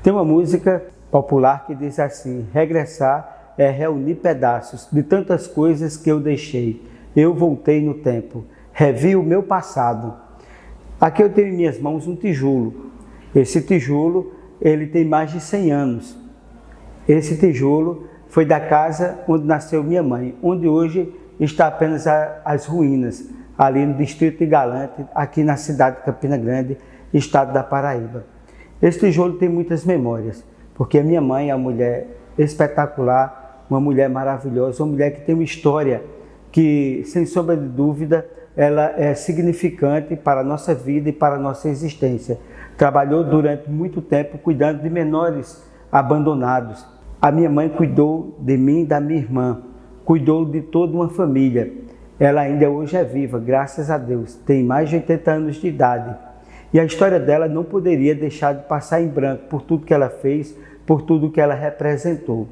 Tem uma música popular que diz assim: regressar é reunir pedaços de tantas coisas que eu deixei. Eu voltei no tempo, revi o meu passado. Aqui eu tenho em minhas mãos um tijolo. Esse tijolo, ele tem mais de 100 anos. Esse tijolo foi da casa onde nasceu minha mãe, onde hoje está apenas as ruínas, ali no distrito de Galante, aqui na cidade de Campina Grande, estado da Paraíba. Esse tijolo tem muitas memórias, porque a minha mãe é uma mulher espetacular, uma mulher maravilhosa, uma mulher que tem uma história que, sem sombra de dúvida, ela é significante para a nossa vida e para a nossa existência. Trabalhou durante muito tempo cuidando de menores abandonados. A minha mãe cuidou de mim e da minha irmã, cuidou de toda uma família. Ela ainda hoje é viva, graças a Deus, tem mais de 80 anos de idade. E a história dela não poderia deixar de passar em branco por tudo que ela fez, por tudo que ela representou.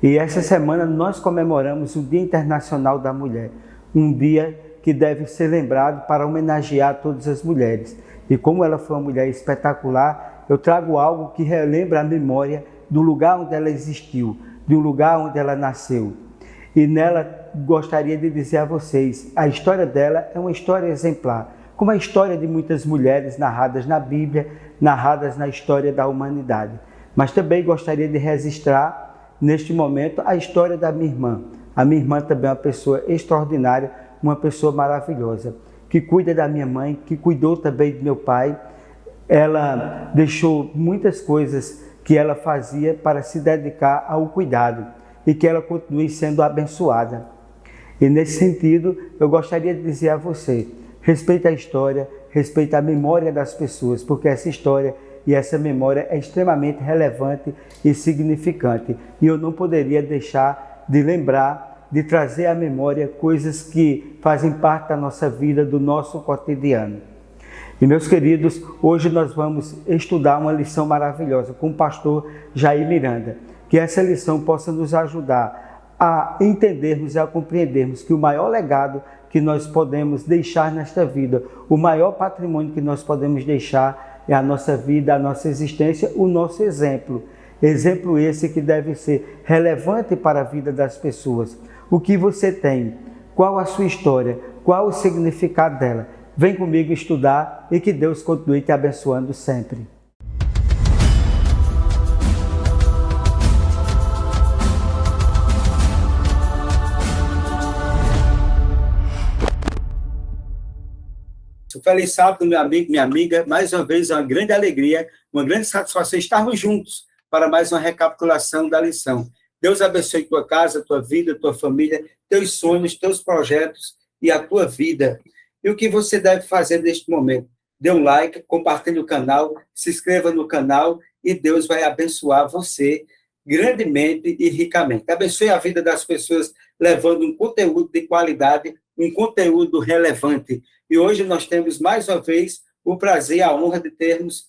E essa semana nós comemoramos o Dia Internacional da Mulher, um dia que deve ser lembrado para homenagear todas as mulheres. E como ela foi uma mulher espetacular, eu trago algo que relembra a memória do lugar onde ela existiu, do lugar onde ela nasceu. E nela gostaria de dizer a vocês, a história dela é uma história exemplar, como a história de muitas mulheres narradas na Bíblia, narradas na história da humanidade. Mas também gostaria de registrar, neste momento, a história da minha irmã. A minha irmã também é uma pessoa extraordinária, uma pessoa maravilhosa, que cuida da minha mãe, que cuidou também do meu pai. Ela deixou muitas coisas que ela fazia para se dedicar ao cuidado e que ela continue sendo abençoada. E nesse sentido, eu gostaria de dizer a você, respeite a história, respeite a memória das pessoas, porque essa história e essa memória é extremamente relevante e significante. E eu não poderia deixar de lembrar, de trazer à memória coisas que fazem parte da nossa vida, do nosso cotidiano. E meus queridos, hoje nós vamos estudar uma lição maravilhosa com o pastor Jair Miranda. Que essa lição possa nos ajudar a entendermos e a compreendermos que o maior legado que nós podemos deixar nesta vida, o maior patrimônio que nós podemos deixar é a nossa vida, a nossa existência, o nosso exemplo. Exemplo esse que deve ser relevante para a vida das pessoas. O que você tem? Qual a sua história? Qual o significado dela? Vem comigo estudar e que Deus continue te abençoando sempre. Feliz sábado, meu amigo, minha amiga. Mais uma vez, é uma grande alegria, uma grande satisfação estarmos juntos para mais uma recapitulação da lição. Deus abençoe tua casa, tua vida, tua família, teus sonhos, teus projetos e a tua vida. E o que você deve fazer neste momento? Dê um like, compartilhe o canal, se inscreva no canal e Deus vai abençoar você grandemente e ricamente. Abençoe a vida das pessoas levando um conteúdo de qualidade, um conteúdo relevante. E hoje nós temos, mais uma vez, o prazer e a honra de termos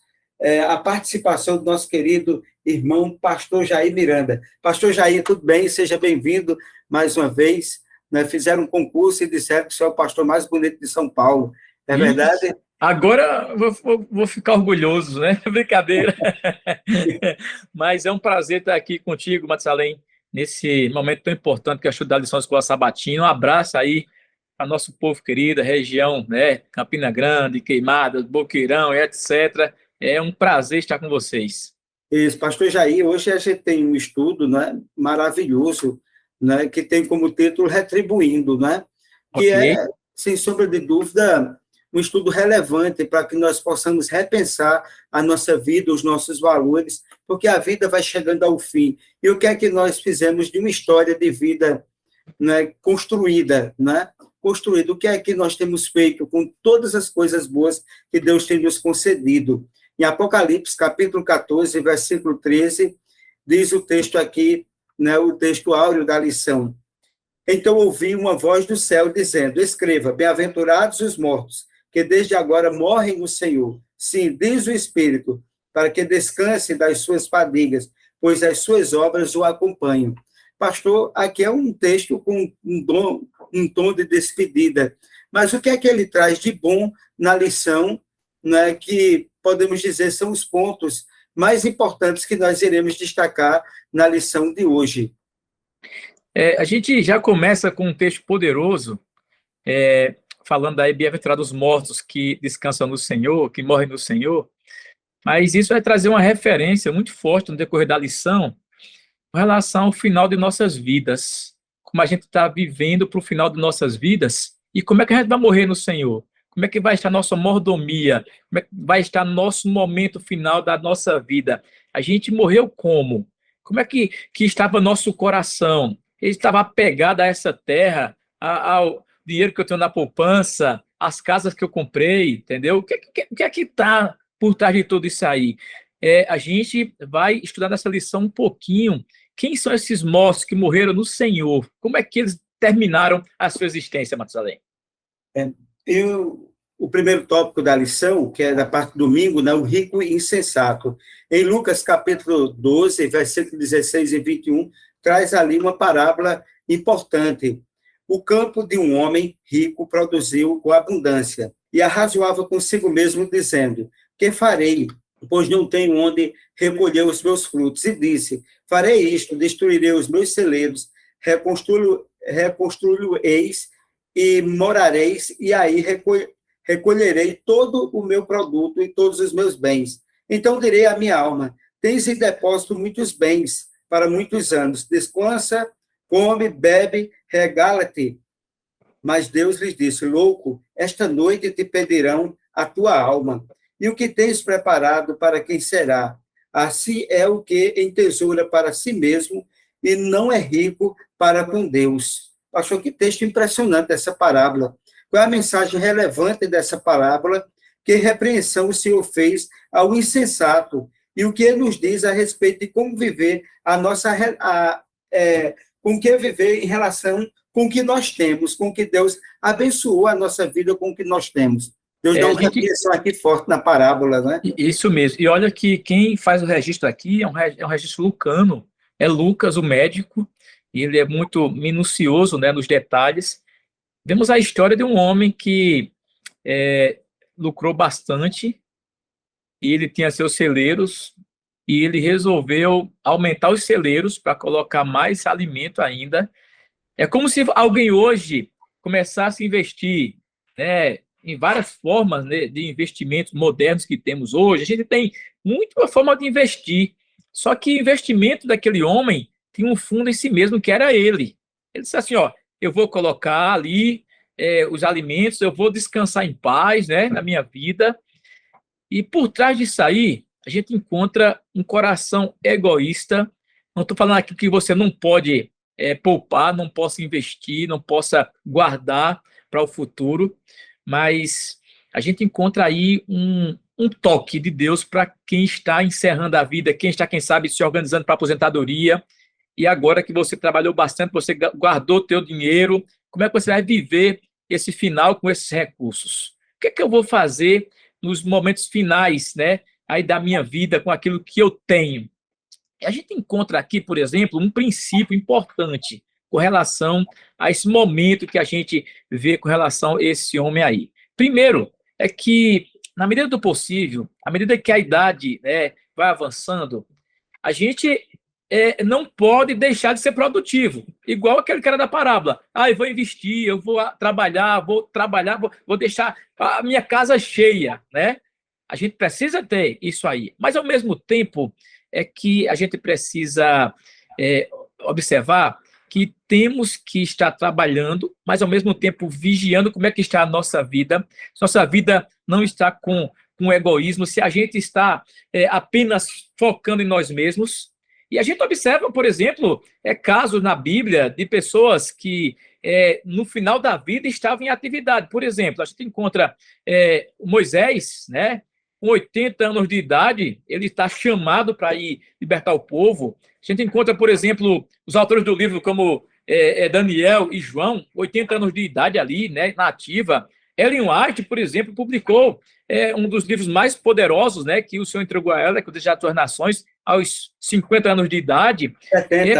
a participação do nosso querido irmão, pastor Jair Miranda. Pastor Jair, tudo bem? Seja bem-vindo mais uma vez. Fizeram um concurso e disseram que o senhor é o pastor mais bonito de São Paulo. É verdade? Isso. Agora vou ficar orgulhoso, né? Brincadeira. Mas é um prazer estar aqui contigo, Matusalém, nesse momento tão importante que é estudar a lição da Escola Sabatina. Um abraço aí a nosso povo querido, a região, né? Campina Grande, Queimadas, Boqueirão, etc. É um prazer estar com vocês. Isso, pastor Jair, hoje a gente tem um estudo, né, maravilhoso, né, que tem como título Retribuindo, né? Que é, sem sombra de dúvida, um estudo relevante para que nós possamos repensar a nossa vida, os nossos valores, porque a vida vai chegando ao fim. E o que é que nós fizemos de uma história de vida, né, construída, né? Construído. O que é que nós temos feito com todas as coisas boas que Deus tem nos concedido? Em Apocalipse, capítulo 14, versículo 13, diz o texto aqui, né, o texto áureo da lição. Então ouvi uma voz do céu dizendo, escreva, bem-aventurados os mortos, que desde agora morrem no Senhor. Sim, diz o Espírito, para que descanse das suas fadigas, pois as suas obras o acompanham. Pastor, aqui é um texto com um tom de despedida, mas o que é que ele traz de bom na lição, né, que podemos dizer são os pontos mais importantes que nós iremos destacar na lição de hoje. A gente já começa com um texto poderoso, falando aí, bem-aventurados os mortos que descansam no Senhor, que morrem no Senhor, mas isso vai trazer uma referência muito forte no decorrer da lição, com relação ao final de nossas vidas, como a gente está vivendo para o final de nossas vidas, e como é que a gente vai morrer no Senhor, como é que vai estar a nossa mordomia, como é que vai estar nosso momento final da nossa vida, a gente morreu como? Como é que estava nosso coração? Ele estava apegado a essa terra, ao dinheiro que eu tenho na poupança, às casas que eu comprei, entendeu? O que é que está por trás de tudo isso aí? A gente vai estudar nessa lição um pouquinho quem são esses mortos que morreram no Senhor, como é que eles terminaram a sua existência, Matusalém? O primeiro tópico da lição, que é da parte do domingo, né, o rico e insensato. Em Lucas, capítulo 12, versículo 16 e 21, traz ali uma parábola importante. O campo de um homem rico produziu com abundância, e arrazoava consigo mesmo, dizendo: que farei, pois não tenho onde recolher os meus frutos? E disse: farei isto, destruirei os meus celeiros, reconstruí-eis e morareis, e aí recolherei todo o meu produto e todos os meus bens. Então direi à minha alma: tens em depósito muitos bens para muitos anos, descansa, come, bebe, regala-te. Mas Deus lhes disse: louco, esta noite te pedirão a tua alma, e o que tens preparado para quem será? Assim é o que entesoura para si mesmo e não é rico para com Deus. Achou que texto impressionante essa parábola. Qual é a mensagem relevante dessa parábola? Que repreensão o Senhor fez ao insensato e o que ele nos diz a respeito de como viver com que viver em relação com o que nós temos, com que Deus abençoou a nossa vida com o que nós temos. Deus dá uma repreensão aqui forte na parábola, né? Isso mesmo. E olha que quem faz o registro aqui é um registro lucano. É Lucas, o médico, e ele é muito minucioso, né, nos detalhes. Vemos a história de um homem que lucrou bastante, e ele tinha seus celeiros, e ele resolveu aumentar os celeiros para colocar mais alimento ainda. É como se alguém hoje começasse a investir, né, em várias formas, né, de investimentos modernos que temos hoje. A gente tem muita forma de investir, só que o investimento daquele homem tinha um fundo em si mesmo, que era ele. Ele disse assim, ó, eu vou colocar ali os alimentos, eu vou descansar em paz, né, na minha vida. E por trás disso aí, a gente encontra um coração egoísta. Não estou falando aqui que você não pode poupar, não possa investir, não possa guardar para o futuro, mas a gente encontra aí um toque de Deus para quem está encerrando a vida, quem está, quem sabe, se organizando para a aposentadoria, e agora que você trabalhou bastante, você guardou o teu dinheiro, como é que você vai viver esse final com esses recursos? O que é que eu vou fazer nos momentos finais, né, aí da minha vida, com aquilo que eu tenho? A gente encontra aqui, por exemplo, um princípio importante com relação a esse momento que a gente vê com relação a esse homem aí. Primeiro, é que, na medida do possível, à medida que a idade, né, vai avançando, a gente não pode deixar de ser produtivo. Igual aquele cara da parábola. Eu vou investir, eu vou trabalhar, vou deixar a minha casa cheia, né? A gente precisa ter isso aí. Mas, ao mesmo tempo, é que a gente precisa observar que temos que estar trabalhando, mas, ao mesmo tempo, vigiando como é que está a nossa vida. Se nossa vida não está com egoísmo, se a gente está apenas focando em nós mesmos. E a gente observa, por exemplo, casos na Bíblia de pessoas que, no final da vida, estavam em atividade. Por exemplo, a gente encontra Moisés, né? Com 80 anos de idade, ele está chamado para ir libertar o povo. A gente encontra, por exemplo, os autores do livro como Daniel e João, 80 anos de idade ali, né, na ativa. Ellen White, por exemplo, publicou um dos livros mais poderosos, né, que o Senhor entregou a ela, que é o Desejo das Nações, aos 50 anos de idade.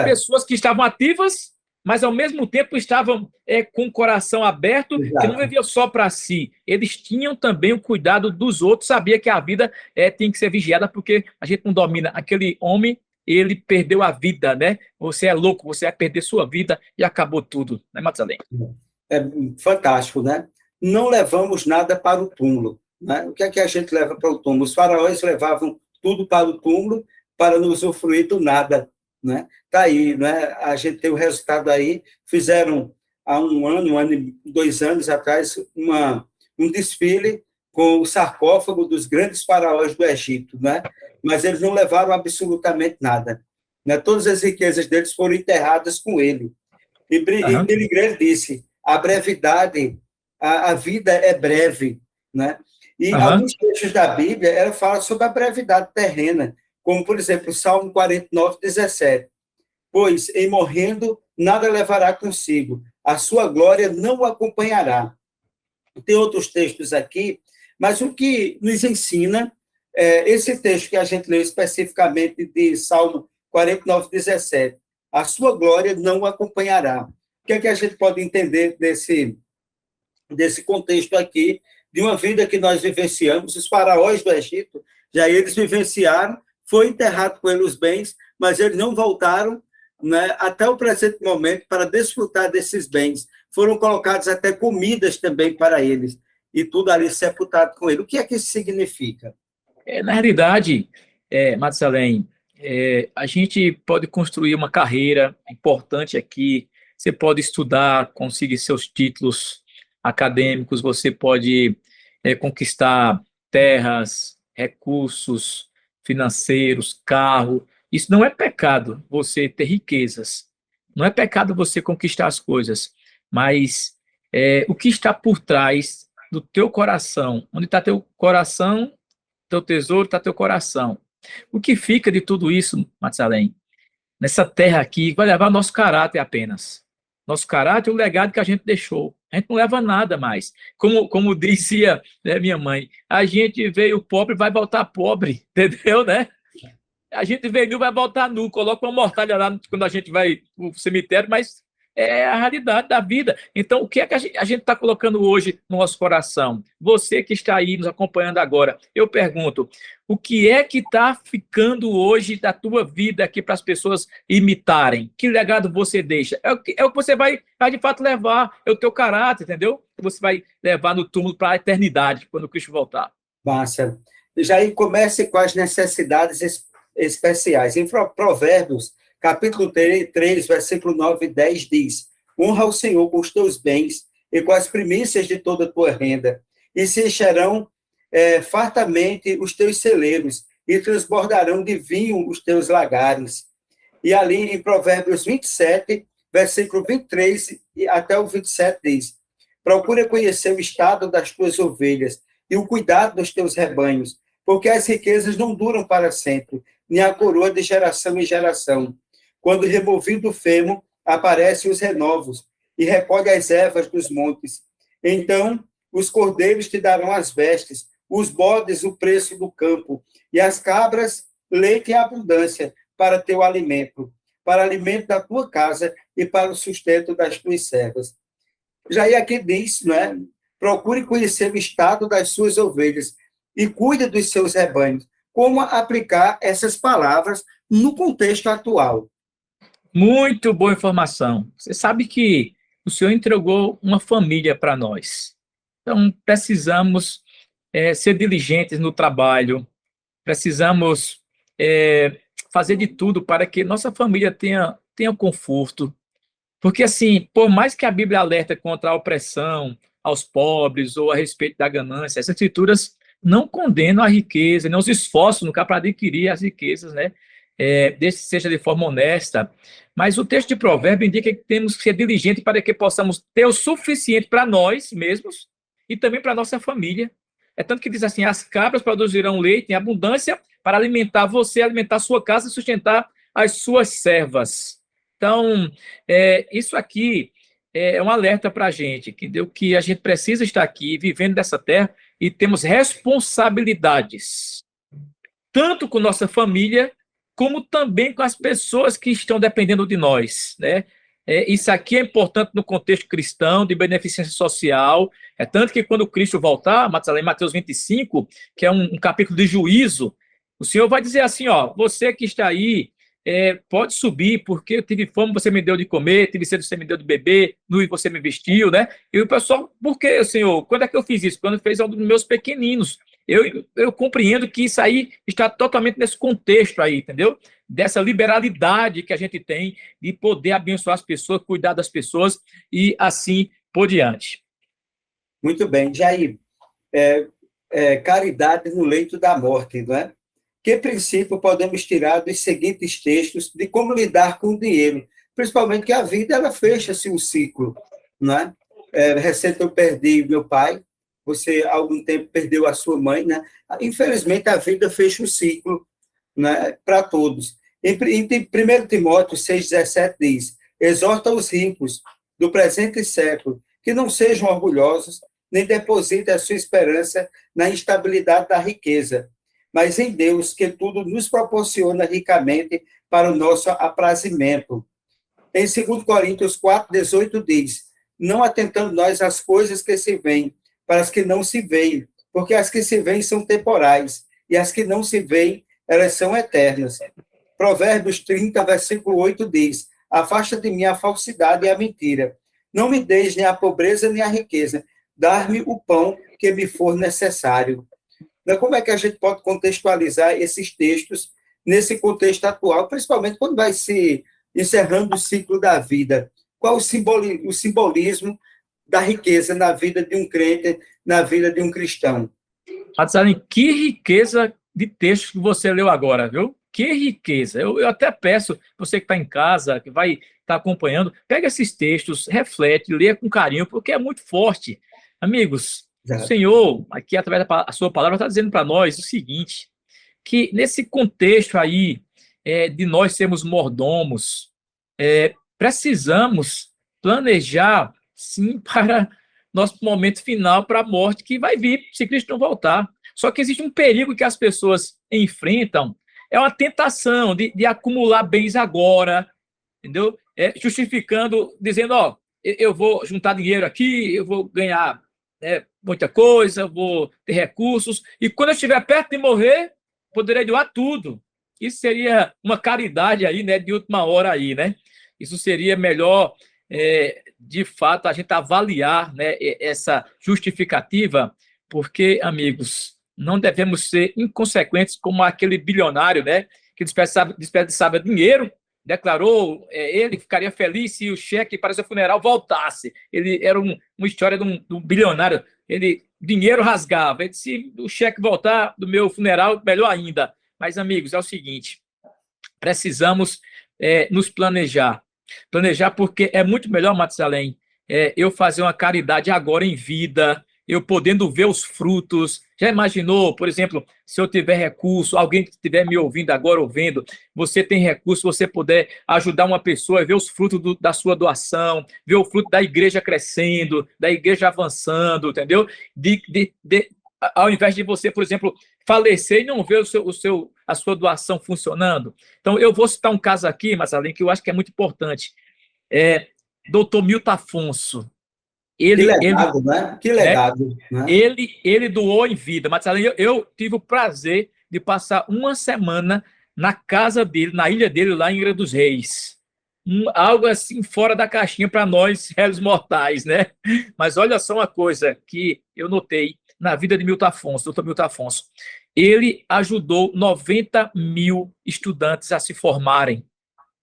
Pessoas que estavam ativas mas ao mesmo tempo estavam com o coração aberto, que não Exato. viviam só para si. Eles tinham também o cuidado dos outros, sabia que a vida tem que ser vigiada, porque a gente não domina. Aquele homem, ele perdeu a vida, né? Você é louco, você vai perder sua vida e acabou tudo, né, Matusalém? É fantástico, né? Não levamos nada para o túmulo, né? O que é que a gente leva para o túmulo? Os faraós levavam tudo para o túmulo para não usufruir do nada, né? Tá aí, né? A gente tem o resultado aí. Fizeram há um ano e 2 anos atrás, um desfile com o sarcófago dos grandes faraós do Egito, né? Mas eles não levaram absolutamente nada, né? Todas as riquezas deles foram enterradas com ele. E Aham, Billy Graham disse: a brevidade, a vida é breve, né? E aham. alguns trechos da Bíblia ela fala sobre a brevidade terrena, como, por exemplo, o Salmo 49:17. Pois, em morrendo, nada levará consigo, a sua glória não o acompanhará. Tem outros textos aqui, mas o que nos ensina, esse texto que a gente leu especificamente de Salmo 49:17, a sua glória não o acompanhará. O que é que a gente pode entender desse contexto aqui, de uma vida que nós vivenciamos? Os faraós do Egito, já eles vivenciaram, foi enterrado com eles os bens, mas eles não voltaram, né, até o presente momento para desfrutar desses bens. Foram colocados até comidas também para eles, e tudo ali sepultado com ele. O que é que isso significa? Na realidade, Matusalém, a gente pode construir uma carreira importante aqui. Você pode estudar, conseguir seus títulos acadêmicos, você pode conquistar terras, recursos financeiros, carro. Isso não é pecado, você ter riquezas. Não é pecado você conquistar as coisas, mas o que está por trás do teu coração? Onde está teu coração? Teu tesouro está teu coração. O que fica de tudo isso, Matusalém, nessa terra aqui, vai levar nosso caráter apenas. Nosso caráter e o legado que a gente deixou. A gente não leva nada mais. Como dizia, né, minha mãe, a gente veio pobre, vai voltar pobre, entendeu, né? A gente veio nu, vai voltar nu. Coloca uma mortalha lá quando a gente vai para o cemitério, mas é a realidade da vida. Então, o que é que a gente está colocando hoje no nosso coração? Você que está aí nos acompanhando agora, eu pergunto, o que é que está ficando hoje da tua vida aqui para as pessoas imitarem? Que legado você deixa? É o que você vai de fato levar, é o teu caráter, entendeu? Você vai levar no túmulo para a eternidade, quando o Cristo voltar. Márcia, já aí comece com as necessidades especiais. Em Provérbios, capítulo 3, versículo 9 e 10 diz: honra o Senhor com os teus bens e com as primícias de toda a tua renda, e se encherão fartamente os teus celeiros, e transbordarão de vinho os teus lagares. E ali em Provérbios 27, versículo 23 e até o 27 diz: procura conhecer o estado das tuas ovelhas e o cuidado dos teus rebanhos, porque as riquezas não duram para sempre, nem a coroa de geração em geração. Quando removido o fêmur, aparecem os renovos, e recolhe as ervas dos montes. Então, os cordeiros te darão as vestes, os bodes o preço do campo, e as cabras leite em abundância para teu alimento, para alimento da tua casa e para o sustento das tuas servas. Já aí aqui diz, né? Procure conhecer o estado das suas ovelhas e cuide dos seus rebanhos. Como aplicar essas palavras no contexto atual? Muito boa informação. Você sabe que o Senhor entregou uma família para nós. Então, precisamos ser diligentes no trabalho, precisamos fazer de tudo para que nossa família tenha conforto. Porque, assim, por mais que a Bíblia alerta contra a opressão aos pobres ou a respeito da ganância, as escrituras não condenam a riqueza, nem os esforços no caso para adquirir as riquezas, né? Desde que seja de forma honesta. Mas o texto de Provérbio indica que temos que ser diligentes para que possamos ter o suficiente para nós mesmos e também para a nossa família. É tanto que diz assim: as cabras produzirão leite em abundância para alimentar você, alimentar a sua casa e sustentar as suas servas. Então, isso aqui é um alerta para a gente, que a gente precisa estar aqui, vivendo dessa terra, e temos responsabilidades, tanto com nossa família, como também com as pessoas que estão dependendo de nós, né? Isso aqui é importante no contexto cristão, de beneficência social. É tanto que quando Cristo voltar, em Mateus 25, que é um capítulo de juízo, o Senhor vai dizer assim, ó, você que está aí, pode subir, porque eu tive fome, você me deu de comer, tive sede, você me deu de beber, nu e você me vestiu, né? E o pessoal, por que, Senhor? Quando é que eu fiz isso? Quando fez um dos meus pequeninos. Eu compreendo que isso aí está totalmente nesse contexto aí, entendeu? Dessa liberalidade que a gente tem de poder abençoar as pessoas, cuidar das pessoas e assim por diante. Muito bem. Jair, caridade no leito da morte, não é? Que princípio podemos tirar dos seguintes textos de como lidar com o dinheiro? Principalmente que a vida, ela fecha-se um ciclo, não é? Recente eu perdi meu pai, você há algum tempo perdeu a sua mãe, né? Infelizmente, a vida fecha um ciclo, né, para todos. Em 1 Timóteo 6,17 diz, exorta os ricos do presente século que não sejam orgulhosos, nem depositem a sua esperança na instabilidade da riqueza, mas em Deus, que tudo nos proporciona ricamente para o nosso aprazimento. Em 2 Coríntios 4,18 diz, não atentando nós às coisas que se veem, para as que não se veem, porque as que se veem são temporais, e as que não se veem, elas são eternas. Provérbios 30, versículo 8 diz, afasta de mim a falsidade e a mentira. Não me deis nem a pobreza nem a riqueza, dar-me o pão que me for necessário. Como é que a gente pode contextualizar esses textos nesse contexto atual, principalmente quando vai se encerrando o ciclo da vida? Qual o simbolismo da riqueza na vida de um crente, na vida de um cristão? Marcelinho, que riqueza de texto que você leu agora, viu? Que riqueza. Eu até peço, você que está em casa, que vai estar acompanhando, pega esses textos, reflete, leia com carinho, porque é muito forte. Amigos, o Senhor, aqui através da sua palavra, está dizendo para nós o seguinte, que nesse contexto aí, de nós sermos mordomos, precisamos planejar, sim, para nosso momento final, para a morte que vai vir, se Cristo não voltar. Só que existe um perigo que as pessoas enfrentam, é uma tentação de acumular bens agora, entendeu? Justificando, dizendo, ó, eu vou juntar dinheiro aqui, eu vou ganhar muita coisa, vou ter recursos, e quando eu estiver perto de morrer, poderei doar tudo. Isso seria uma caridade aí, né, de última hora aí, né? Isso seria melhor, de fato, a gente avaliar, né, essa justificativa, porque, amigos, não devemos ser inconsequentes como aquele bilionário, né, que desperdiçava dinheiro, declarou, ele ficaria feliz se o cheque para seu funeral voltasse. Ele era uma história de um bilionário, dinheiro rasgava, ele disse, se o cheque voltar do meu funeral, melhor ainda. Mas, amigos, é o seguinte, precisamos nos planejar. Planejar porque é muito melhor, Matusalém, eu fazer uma caridade agora em vida, eu podendo ver os frutos. Já imaginou, por exemplo, se eu tiver recurso, alguém que estiver me ouvindo agora, ouvindo, você tem recurso, você puder ajudar uma pessoa a ver os frutos da sua doação, ver o fruto da igreja crescendo, da igreja avançando, entendeu? Ao invés de você, por exemplo, falecer e não ver a sua doação funcionando. Então, eu vou citar um caso aqui, Marcelinho, que eu acho que é muito importante. Doutor Milton Afonso. Que legado, né? Que legado. Né? Ele doou em vida. Marcelinho, eu tive o prazer de passar uma semana na casa dele, na ilha dele, lá em Angra dos Reis. Algo assim fora da caixinha para nós, réis mortais, né? Mas olha só uma coisa que eu notei na vida de Milton Afonso, doutor Milton Afonso. Ele ajudou 90 mil estudantes a se formarem,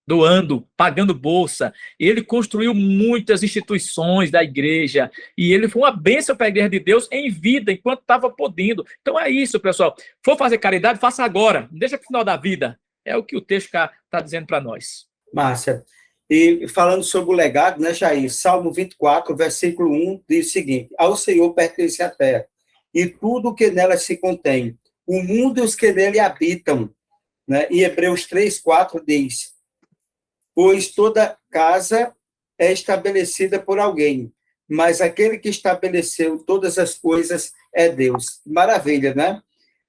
doando, pagando bolsa. Ele construiu muitas instituições da igreja e ele foi uma bênção para a igreja de Deus em vida, enquanto estava podendo. Então é isso, pessoal. For fazer caridade, faça agora. Não deixa para o final da vida. É o que o texto está dizendo para nós. Márcia, e falando sobre o legado, né, Jair? Salmo 24, versículo 1, diz o seguinte, ao Senhor pertence a terra e tudo o que nela se contém, o mundo e os que nele habitam. Né? E Hebreus 3, 4 diz, pois toda casa é estabelecida por alguém, mas aquele que estabeleceu todas as coisas é Deus. Maravilha, né?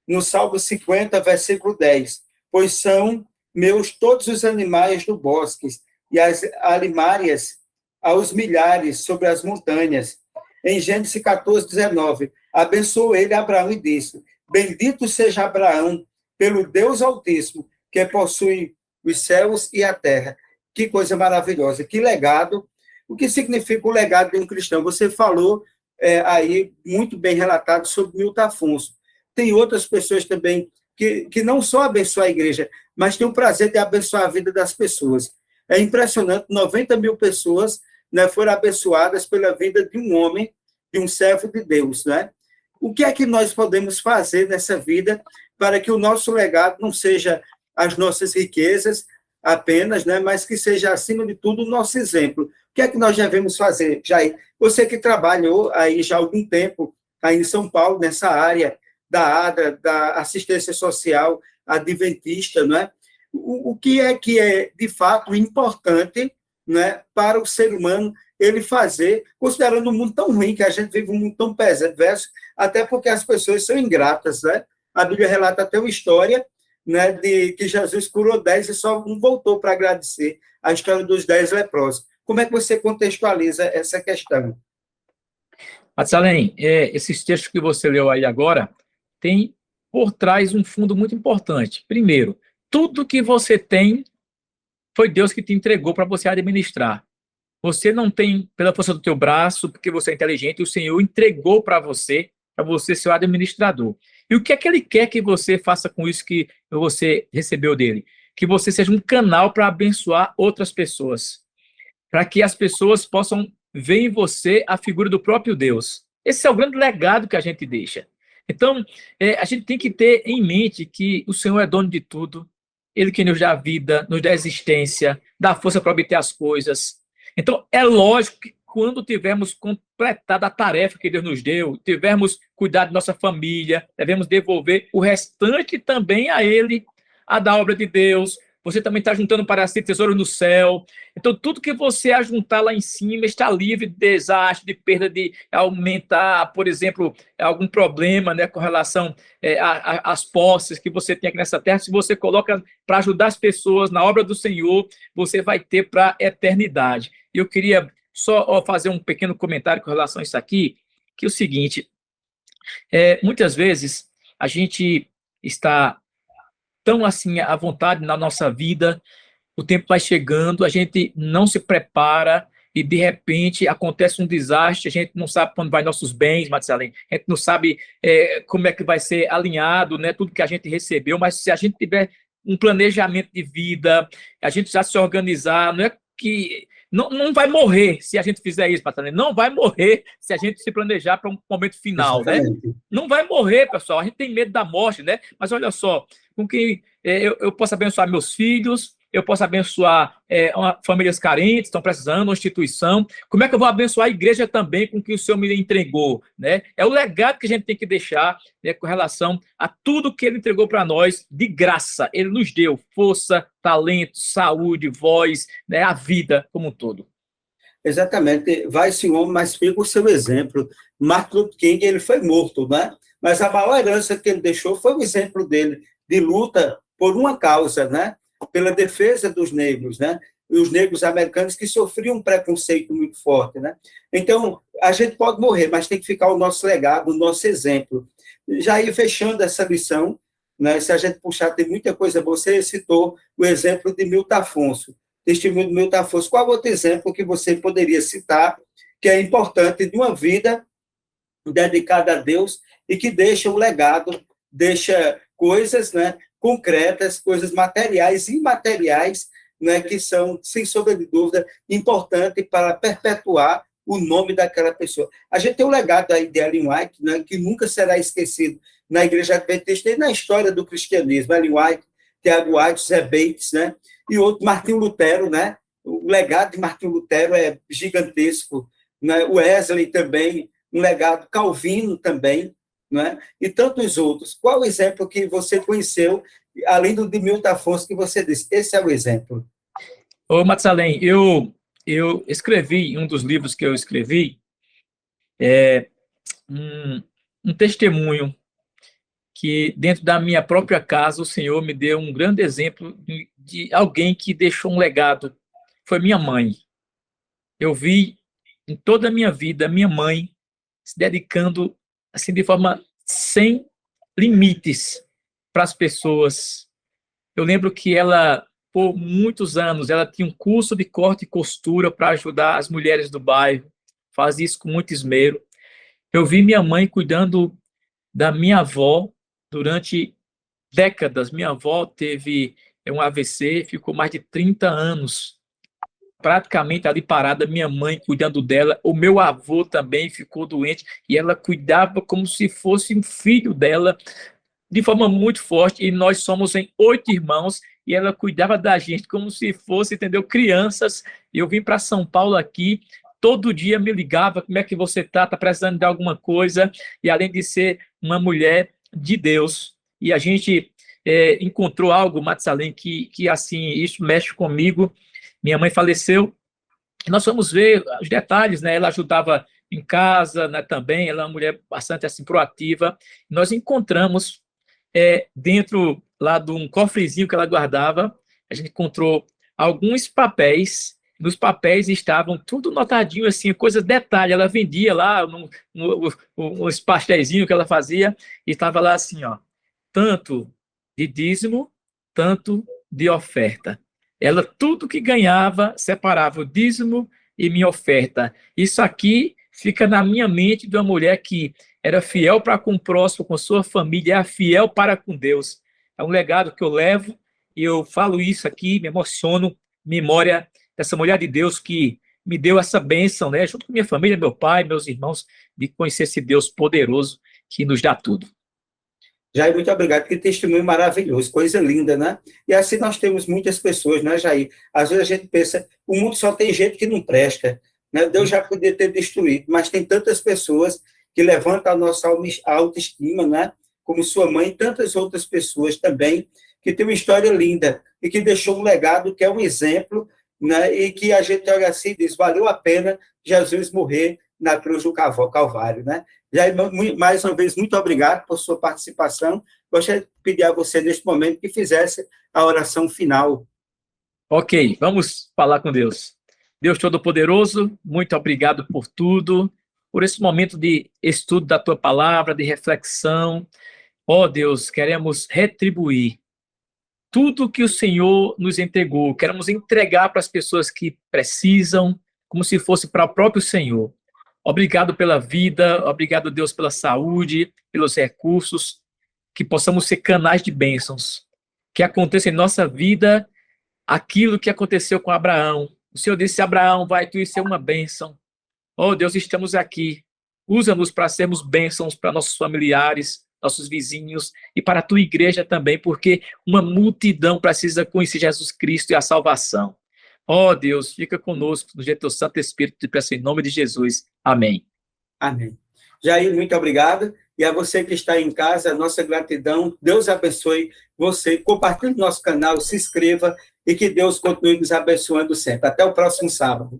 No Salmo 50, versículo 10, pois são meus todos os animais do bosque, e as alimárias aos milhares sobre as montanhas. Em Gênesis 14, 19, abençoou ele Abraão e disse: bendito seja Abraão pelo Deus Altíssimo, que possui os céus e a terra. Que coisa maravilhosa, que legado. O que significa o legado de um cristão? Você falou aí, muito bem relatado, sobre Milton Afonso. Tem outras pessoas também que não só abençoam a igreja, mas têm o prazer de abençoar a vida das pessoas. É impressionante, 90 mil pessoas, né, foram abençoadas pela vida de um homem, de um servo de Deus, né? O que é que nós podemos fazer nessa vida para que o nosso legado não seja as nossas riquezas apenas, né, mas que seja, acima de tudo, o nosso exemplo? O que é que nós devemos fazer, Jair? Você que trabalhou aí já há algum tempo, aí em São Paulo, nessa área da ADA, da assistência social adventista, não é? O que é, de fato, importante, né, para o ser humano ele fazer, considerando um mundo tão ruim, que a gente vive um mundo tão perverso, até porque as pessoas são ingratas, né? A Bíblia relata até uma história, né, de que Jesus curou 10 e só um voltou para agradecer, a história dos 10 leprosos. Como é que você contextualiza essa questão? Matsalem, esses textos que você leu aí agora tem por trás um fundo muito importante. Primeiro, tudo que você tem foi Deus que te entregou para você administrar. Você não tem pela força do teu braço, porque você é inteligente, o Senhor entregou para você ser o administrador. E o que é que Ele quer que você faça com isso que você recebeu dele? Que você seja um canal para abençoar outras pessoas, para que as pessoas possam ver em você a figura do próprio Deus. Esse é o grande legado que a gente deixa. Então, a gente tem que ter em mente que o Senhor é dono de tudo, Ele que nos dá a vida, nos dá a existência, dá força para obter as coisas. Então, é lógico que quando tivermos completado a tarefa que Deus nos deu, tivermos cuidado de nossa família, devemos devolver o restante também a Ele, a da obra de Deus. Você também está juntando para si tesouro no céu. Então, tudo que você ajuntar lá em cima está livre de desastre, de perda, de aumentar, por exemplo, algum problema, né, com relação às posses que você tem aqui nessa terra. Se você coloca para ajudar as pessoas na obra do Senhor, você vai ter para a eternidade. E eu queria só fazer um pequeno comentário com relação a isso aqui, que é o seguinte, muitas vezes a gente está tão assim à vontade na nossa vida, o tempo vai chegando, a gente não se prepara e de repente acontece um desastre, a gente não sabe quando vai nossos bens, Matsalem, a gente não sabe como é que vai ser alinhado, né, tudo que a gente recebeu, mas se a gente tiver um planejamento de vida, a gente já se organizar, não é que não vai morrer se a gente fizer isso, Matsalem, não vai morrer se a gente se planejar para um momento final, exatamente, né? Não vai morrer, pessoal, a gente tem medo da morte, né? Mas olha só, com que eu posso abençoar meus filhos, eu posso abençoar famílias carentes, estão precisando, uma instituição. Como é que eu vou abençoar a igreja também com o que o Senhor me entregou? Né? É o legado que a gente tem que deixar, né, com relação a tudo que Ele entregou para nós de graça. Ele nos deu força, talento, saúde, voz, né, a vida como um todo. Exatamente. Vai-se um homem, mas fica o seu exemplo. Martin Luther King, ele foi morto, né? Mas a maior herança que ele deixou foi o exemplo dele de luta por uma causa, né? Pela defesa dos negros, né? E os negros americanos que sofriam um preconceito muito forte, né? Então, a gente pode morrer, mas tem que ficar o nosso legado, o nosso exemplo. Já ir fechando essa lição, né? Se a gente puxar, tem muita coisa. Você citou o exemplo de Milton Afonso, testemunho de Milton Afonso. Qual outro exemplo que você poderia citar que é importante de uma vida dedicada a Deus e que deixa um legado, deixa coisas, né, concretas, coisas materiais e imateriais, né, que são, sem sombra de dúvida, importantes para perpetuar o nome daquela pessoa. A gente tem um legado aí de Ellen White, né, que nunca será esquecido na Igreja Adventista e na história do cristianismo. Ellen White, Tiago White, Zé Bates, né, e outro, Martinho Lutero, né, o legado de Martinho Lutero é gigantesco, né, Wesley também, um legado, Calvino também, né? E tantos outros. Qual o exemplo que você conheceu, além do de Milton Afonso, que você disse? Esse é o exemplo. Ô, Matsalem, eu escrevi, um dos livros que eu escrevi, um testemunho que, dentro da minha própria casa, o Senhor me deu um grande exemplo de alguém que deixou um legado foi minha mãe. Eu vi em toda a minha vida minha mãe se dedicando assim de forma sem limites para as pessoas. Eu lembro que ela, por muitos anos, ela tinha um curso de corte e costura para ajudar as mulheres do bairro, fazia isso com muito esmero. Eu vi minha mãe cuidando da minha avó durante décadas. Minha avó teve um AVC, ficou mais de 30 anos praticamente ali parada, minha mãe cuidando dela, o meu avô também ficou doente e ela cuidava como se fosse um filho dela, de forma muito forte, e nós somos em 8 irmãos, e ela cuidava da gente como se fosse, entendeu, crianças. Eu vim para São Paulo aqui, todo dia me ligava, como é que você está precisando de alguma coisa, e além de ser uma mulher de Deus, e a gente encontrou algo, Matsalem, que assim, isso mexe comigo. Minha mãe faleceu, nós fomos ver os detalhes, né? Ela ajudava em casa, né, também, ela é uma mulher bastante assim proativa. Nós encontramos dentro lá de um cofrezinho que ela guardava, a gente encontrou alguns papéis. Nos papéis estavam tudo notadinho, assim, coisas detalhe. Ela vendia lá uns pastéisinhos que ela fazia, e estava lá assim, ó, tanto de dízimo, tanto de oferta. Ela, tudo que ganhava, separava o dízimo e minha oferta. Isso aqui fica na minha mente de uma mulher que era fiel para com o próximo, com sua família, era fiel para com Deus. É um legado que eu levo, e eu falo isso aqui, me emociono, memória dessa mulher de Deus que me deu essa bênção, né? Junto com minha família, meu pai, meus irmãos, de conhecer esse Deus poderoso que nos dá tudo. Jair, muito obrigado, que testemunho maravilhoso, coisa linda, né? E assim nós temos muitas pessoas, né, Jair? Às vezes a gente pensa, o mundo só tem gente que não presta, né? Deus já podia ter destruído, mas tem tantas pessoas que levantam a nossa autoestima, né? Como sua mãe e tantas outras pessoas também, que tem uma história linda e que deixou um legado que é um exemplo, né? E que a gente olha assim e diz, valeu a pena Jesus morrer na cruz do Calvário, né? Jair, mais uma vez, muito obrigado por sua participação. Gostaria de pedir a você, neste momento, que fizesse a oração final. Ok, vamos falar com Deus. Deus Todo-Poderoso, muito obrigado por tudo, por esse momento de estudo da Tua Palavra, de reflexão. Ó Deus, queremos retribuir tudo que o Senhor nos entregou, queremos entregar para as pessoas que precisam, como se fosse para o próprio Senhor. Obrigado pela vida, obrigado, Deus, pela saúde, pelos recursos, que possamos ser canais de bênçãos, que aconteça em nossa vida aquilo que aconteceu com Abraão. O Senhor disse, Abraão, vai tu ser uma bênção. Oh, Deus, estamos aqui. Usa-nos para sermos bênçãos para nossos familiares, nossos vizinhos e para a tua igreja também, porque uma multidão precisa conhecer Jesus Cristo e a salvação. Oh, Deus, fica conosco, no jeito do Santo Espírito, te peço em nome de Jesus. Amém. Amém. Jair, muito obrigado. E a você que está em casa, a nossa gratidão. Deus abençoe você. Compartilhe nosso canal, se inscreva e que Deus continue nos abençoando sempre. Até o próximo sábado.